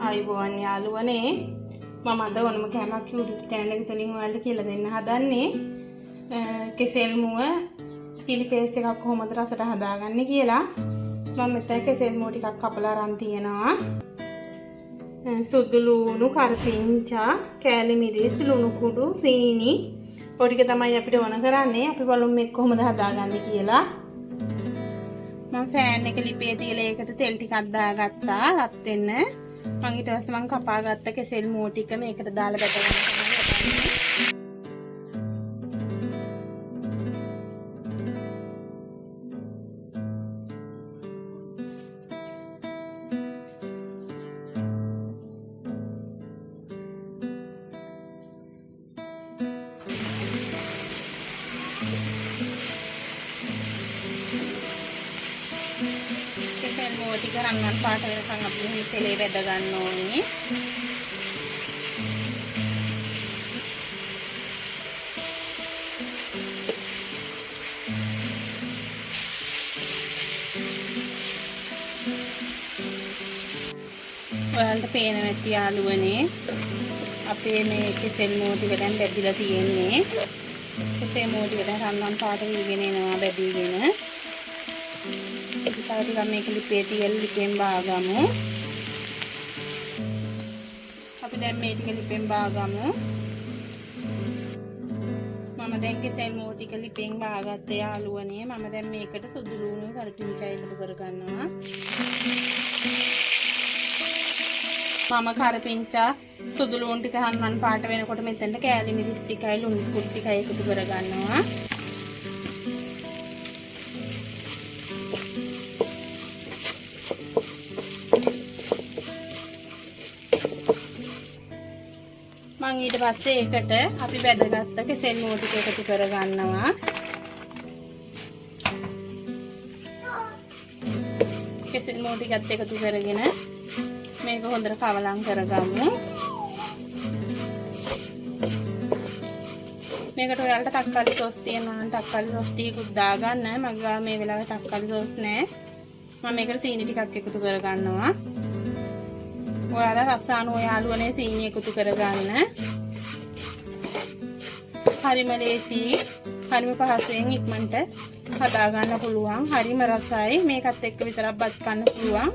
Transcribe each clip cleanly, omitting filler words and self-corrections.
ආයුබෝවන් යාළුවනේ මම අද ඕනම කෑමක් YouTube channel එක තුලින් ඔයාලට කියලා දෙන්න හදන්නේ කෙසෙල් මුව chili paste එකක් කොහොමද රසට හදාගන්නේ කියලා. මම මෙතන කෙසෙල් මුව ටිකක් කපලා අරන් තියෙනවා. සුදු ලුණු, කරපිංචා, කෑලි මිරිස්, ලුණු කුඩු, සීනි ඔය ටික තමයි අපිට ඕන කරන්නේ. අපි බලමු මේක කොහොමද හදාගන්නේ කියලා. මම ෆෑන් එක ලිපේ තියලා ඒකට තෙල් ටිකක් දාගත්තා රත් වෙන්න. මම ඊට පස්සේ මම කපාගත්ත කෙසෙල් මුව ටික මේකට දාලා බැදගන්න තමයි ටික රන්වන් පාට වෙනකන් අපි මේ තෙලේ වැද ගන්න ඕනේ. ඔයාලට පේන නැති යාළුවනේ අපේ මේ කෙසෙල් මුව ටික දැන් බැදිලා තියෙන්නේ. කෙසෙල් මුව ටික දැන් රන්වන් පාට වීගෙන එනවා බැදීගෙන. ටිකක් මේක ලිපේ තියලා ලිපෙන් බාගමු. අපි දැන් මේ ටික ලිපෙන් බාගමු. මම දැන් කෙසෙල් මුව ටික ලිපෙන් බාගත්ත යාළුවනේ. මම දැන් මේකට සුදු ලුණු කරපිංචා එකතු කරගන්නවා. මම කරපිංචා සුදු ලුණු ටික හන්වන් පාට වෙනකොට මෙතෙන්ට කෑලි මිරිස් ටිකයි ලුණු කුඩු ටිකයි එකතු කරගන්නවා. මම ඊට පස්සේ ඒකට අපි බැදගත්ත කෙසෙල් මුව ටික එකතු කරගන්නවා. කෙසෙල් මුව ටිකත් එකතු කරගෙන මේක හොඳට කවලම් කරගමු. මේකට ඔයාලට තක්කාලි සෝස් තියෙනවා නම් තක්කාලි සෝස් ටිකකුත් දාගන්න. මගේ ගාව මේ වෙලාවේ තක්කාලි සෝස් නැහැ. මම මේකට සීනි ටිකක් එකතු කරගන්නවා. ඔයාලා රස අනුව යාළුවනේ සීනි එකතු කරගන්න. හරිම ලේසි, හරිම පහසුවෙන් ඉක්මනට හදා ගන්න පුළුවන්. හරිම රසයි. මේකත් එක්ක විතරක් බත් කන්න පුළුවන්.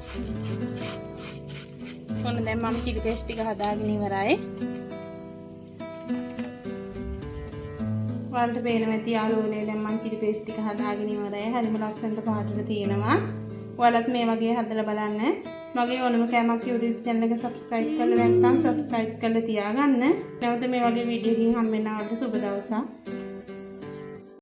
ඔන්න දැන් මම chili paste ටික හදාගෙන ඉවරයි. ඔයාලට පේනවා ඇති යාළුවනේ දැන් මම chili paste ටික හදාගෙන ඉවරයි. හරිම ලස්සනට පාටට තියෙනවා. ඔයාලත් මේ වගේ හදලා බලන්න. මගේ ඕනම කෑමක් YouTube channel එක subscribe කරලා නැත්නම් subscribe කරලා තියාගන්න. නැවත මේ වගේ වීඩියෝ එකකින් හම්බ වෙනවට සුබ දවසක්.